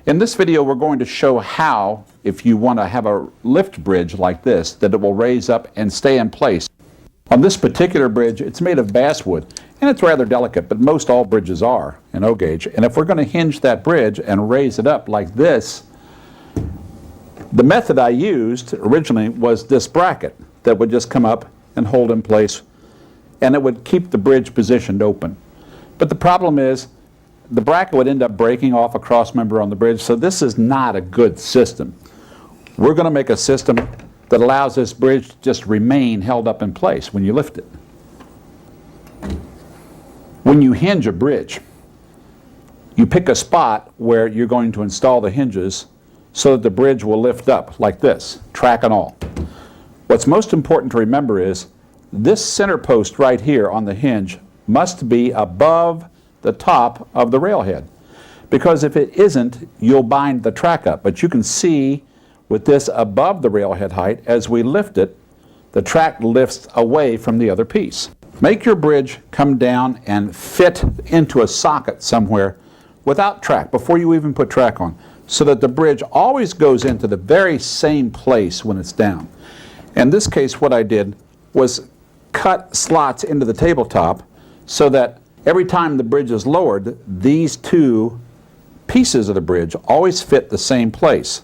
In this video, we're going to show how, if you want to have a lift bridge like this, that it will raise up and stay in place. On this particular bridge, it's made of basswood, and it's rather delicate, but most all bridges are in O-gauge. And if we're going to hinge that bridge and raise it up like this, the method I used originally was this bracket that would just come up and hold in place, and it would keep the bridge positioned open. But the problem is, the bracket would end up breaking off a cross member on the bridge, so this is not a good system. We're going to make a system that allows this bridge to just remain held up in place when you lift it. When you hinge a bridge, you pick a spot where you're going to install the hinges so that the bridge will lift up like this, track and all. What's most important to remember is this center post right here on the hinge must be above the top of the railhead, because if it isn't, you'll bind the track up. But you can see with this above the railhead height, as we lift it, the track lifts away from the other piece. Make your bridge come down and fit into a socket somewhere without track, before you even put track on, so that the bridge always goes into the very same place when it's down. In this case, what I did was cut slots into the tabletop so that every time the bridge is lowered, these two pieces of the bridge always fit the same place.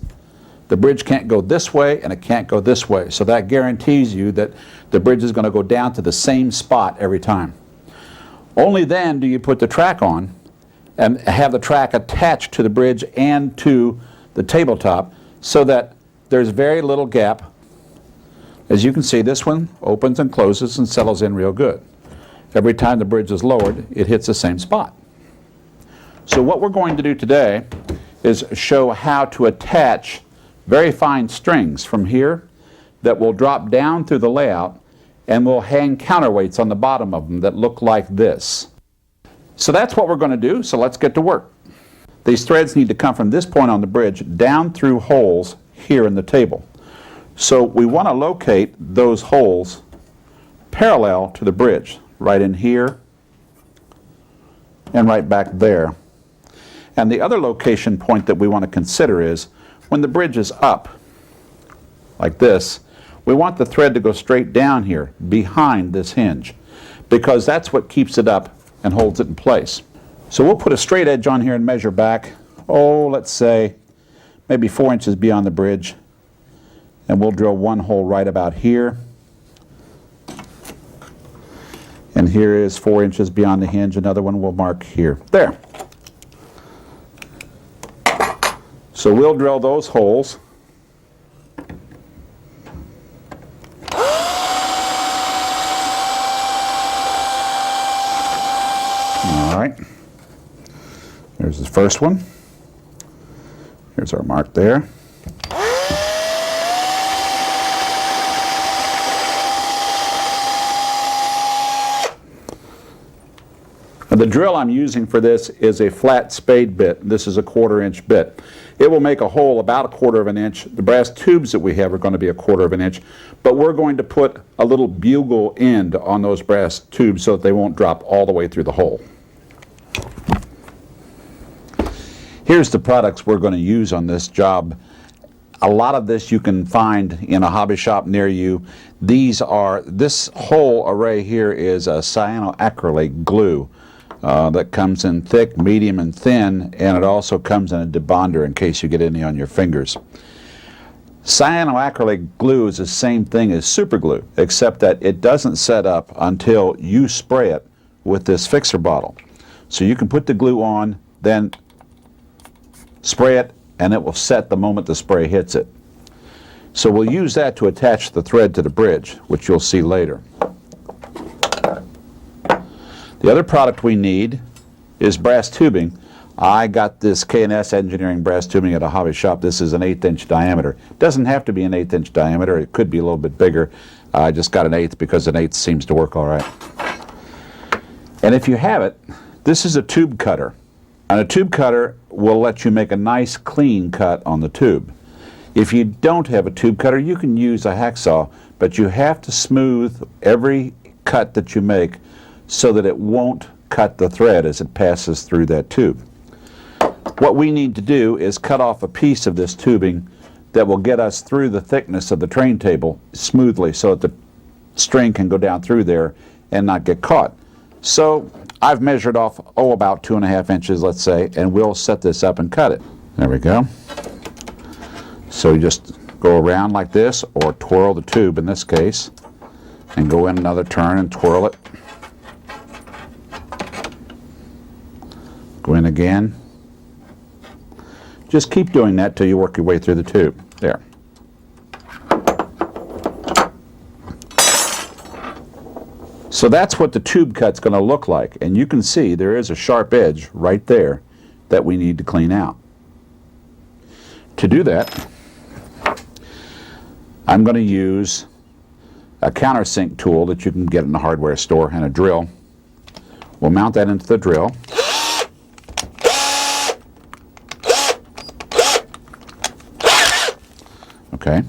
The bridge can't go this way and it can't go this way, so that guarantees you that the bridge is going to go down to the same spot every time. Only then do you put the track on and have the track attached to the bridge and to the tabletop so that there's very little gap. As you can see, this one opens and closes and settles in real good. Every time the bridge is lowered, it hits the same spot. So what we're going to do today is show how to attach very fine strings from here that will drop down through the layout, and we'll hang counterweights on the bottom of them that look like this. So that's what we're going to do, so let's get to work. These threads need to come from this point on the bridge down through holes here in the table. So we want to locate those holes parallel to the bridge, right in here and right back there. And the other location point that we want to consider is when the bridge is up like this, we want the thread to go straight down here behind this hinge, because that's what keeps it up and holds it in place. So we'll put a straight edge on here and measure back, let's say maybe 4 inches beyond the bridge, and we'll drill one hole right about here. And here is 4 inches beyond the hinge. Another one we'll mark here. There. So we'll drill those holes. All right. There's the first one. Here's our mark there. The drill I'm using for this is a flat spade bit. This is a 1/4 inch bit. It will make a hole about 1/4 of an inch. The brass tubes that we have are going to be a 1/4 of an inch, but we're going to put a little bugle end on those brass tubes so that they won't drop all the way through the hole. Here's the products we're going to use on this job. A lot of this you can find in a hobby shop near you. This whole array here is a cyanoacrylate glue. That comes in thick, medium, and thin, and it also comes in a debonder in case you get any on your fingers. Cyanoacrylate glue is the same thing as super glue, except that it doesn't set up until you spray it with this fixer bottle. So you can put the glue on, then spray it, and it will set the moment the spray hits it. So we'll use that to attach the thread to the bridge, which you'll see later. The other product we need is brass tubing. I got this K&S Engineering brass tubing at a hobby shop. This is an 1/8 inch diameter. It doesn't have to be an 1/8 inch diameter. It could be a little bit bigger. I just got an 1/8 because an 1/8 seems to work all right. And if you have it, this is a tube cutter. And a tube cutter will let you make a nice clean cut on the tube. If you don't have a tube cutter, you can use a hacksaw, but you have to smooth every cut that you make so that it won't cut the thread as it passes through that tube. What we need to do is cut off a piece of this tubing that will get us through the thickness of the train table smoothly so that the string can go down through there and not get caught. So I've measured off, about 2.5 inches, let's say, and we'll set this up and cut it. There we go. So you just go around like this, or twirl the tube in this case, and go in another turn and twirl it. Go in again. Just keep doing that till you work your way through the tube. There. So that's what the tube cut's going to look like, and you can see there is a sharp edge right there that we need to clean out. To do that, I'm going to use a countersink tool that you can get in the hardware store and a drill. We'll mount that into the drill. Okay.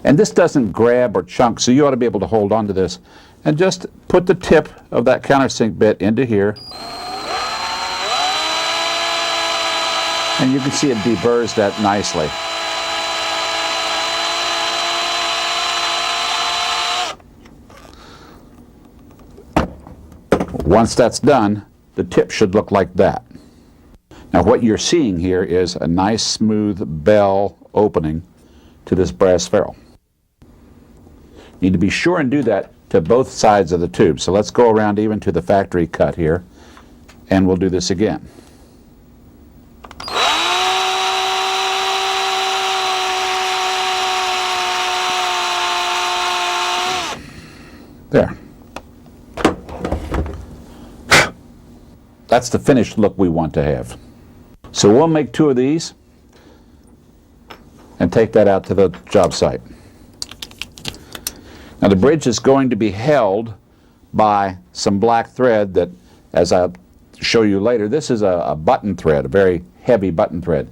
And this doesn't grab or chunk, so you ought to be able to hold on to this. And just put the tip of that countersink bit into here. And you can see it deburrs that nicely. Once that's done, the tip should look like that. Now what you're seeing here is a nice smooth bell opening to this brass ferrule. You need to be sure and do that to both sides of the tube. So let's go around even to the factory cut here, and we'll do this again. There. That's the finished look we want to have. So we'll make 2 of these and take that out to the job site. Now the bridge is going to be held by some black thread that, as I'll show you later, this is a button thread, a very heavy button thread.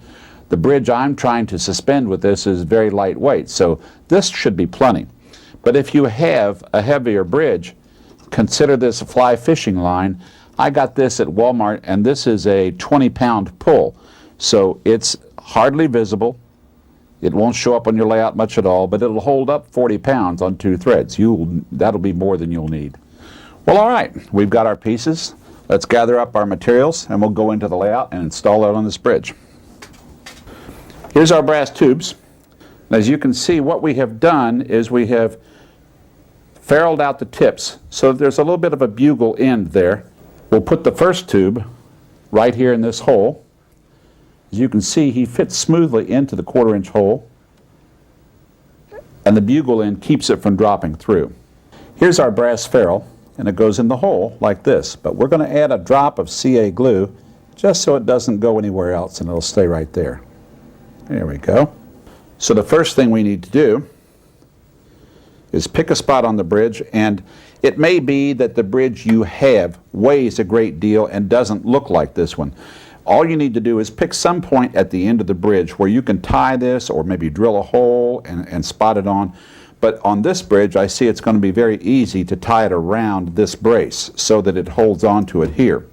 The bridge I'm trying to suspend with this is very lightweight, so this should be plenty. But if you have a heavier bridge, consider this a fly fishing line. I got this at Walmart, and this is a 20-pound pull, so it's hardly visible. It won't show up on your layout much at all, but it'll hold up 40 pounds on 2 threads. That'll be more than you'll need. Well, all right, we've got our pieces. Let's gather up our materials, and we'll go into the layout and install it on this bridge. Here's our brass tubes. As you can see, what we have done is we have ferruled out the tips, so there's a little bit of a bugle end there. We'll put the first tube right here in this hole. As you can see, he fits smoothly into the 1/4 inch hole, and the bugle end keeps it from dropping through. Here's our brass ferrule, and it goes in the hole like this, but we're going to add a drop of CA glue just so it doesn't go anywhere else, and it'll stay right there. There we go. So the first thing we need to do is pick a spot on the bridge, and it may be that the bridge you have weighs a great deal and doesn't look like this one. All you need to do is pick some point at the end of the bridge where you can tie this or maybe drill a hole and spot it on. But on this bridge, I see it's going to be very easy to tie it around this brace so that it holds on to it here.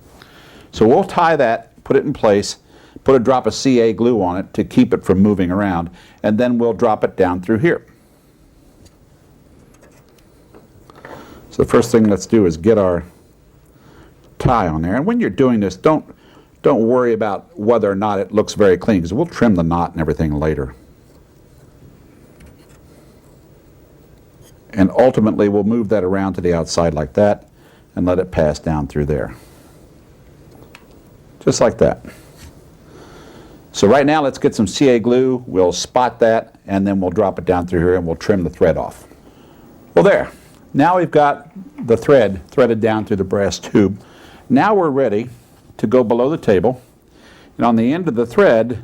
So we'll tie that, put it in place, put a drop of CA glue on it to keep it from moving around, and then we'll drop it down through here. So the first thing let's do is get our tie on there. And when you're doing this, don't worry about whether or not it looks very clean, because we'll trim the knot and everything later. And ultimately we'll move that around to the outside like that and let it pass down through there. Just like that. So right now let's get some CA glue, we'll spot that, and then we'll drop it down through here and we'll trim the thread off. Well, there. Now we've got the thread threaded down through the brass tube. Now we're ready to go below the table, and on the end of the thread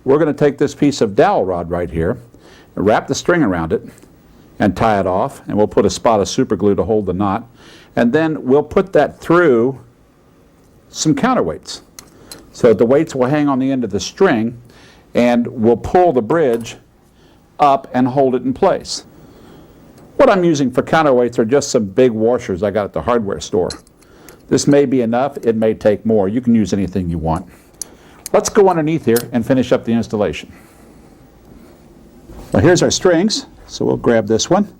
we're going to take this piece of dowel rod right here, wrap the string around it and tie it off, and we'll put a spot of super glue to hold the knot, and then we'll put that through some counterweights so that the weights will hang on the end of the string, and we'll pull the bridge up and hold it in place. What I'm using for counterweights are just some big washers I got at the hardware store. This may be enough, it may take more. You can use anything you want. Let's go underneath here and finish up the installation. Well, here's our strings, so we'll grab this one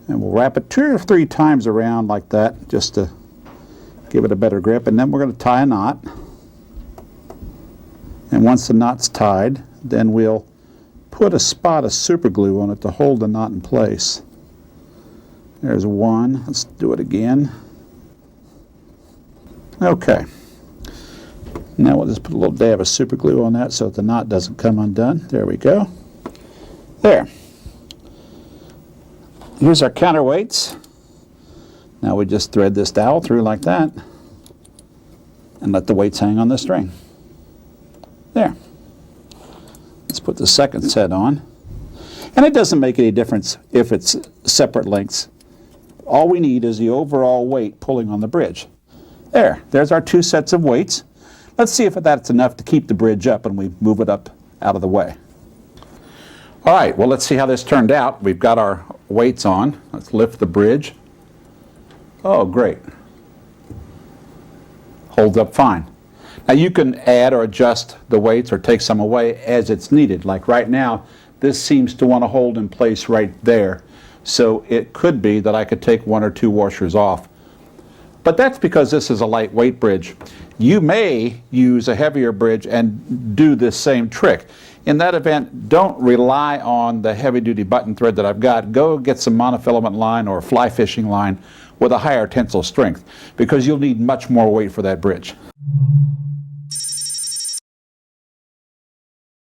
and we'll wrap it 2 or 3 times around like that just to give it a better grip, and then we're going to tie a knot. And once the knot's tied, then we'll put a spot of super glue on it to hold the knot in place. There's one. Let's do it again. Okay. Now we'll just put a little dab of super glue on that so that the knot doesn't come undone. There we go. There. Here's our counterweights. Now we just thread this dowel through like that and let the weights hang on the string. There. Let's put the second set on. And it doesn't make any difference if it's separate lengths. All we need is the overall weight pulling on the bridge. There's our 2 sets of weights. Let's see if that's enough to keep the bridge up when we move it up out of the way. All right, well, let's see how this turned out. We've got our weights on. Let's lift the bridge. Oh, great. Holds up fine. Now you can add or adjust the weights or take some away as it's needed. Like right now, this seems to want to hold in place right there. So it could be that I could take 1 or 2 washers off. But that's because this is a lightweight bridge. You may use a heavier bridge and do this same trick. In that event, don't rely on the heavy-duty button thread that I've got. Go get some monofilament line or fly fishing line with a higher tensile strength, because you'll need much more weight for that bridge.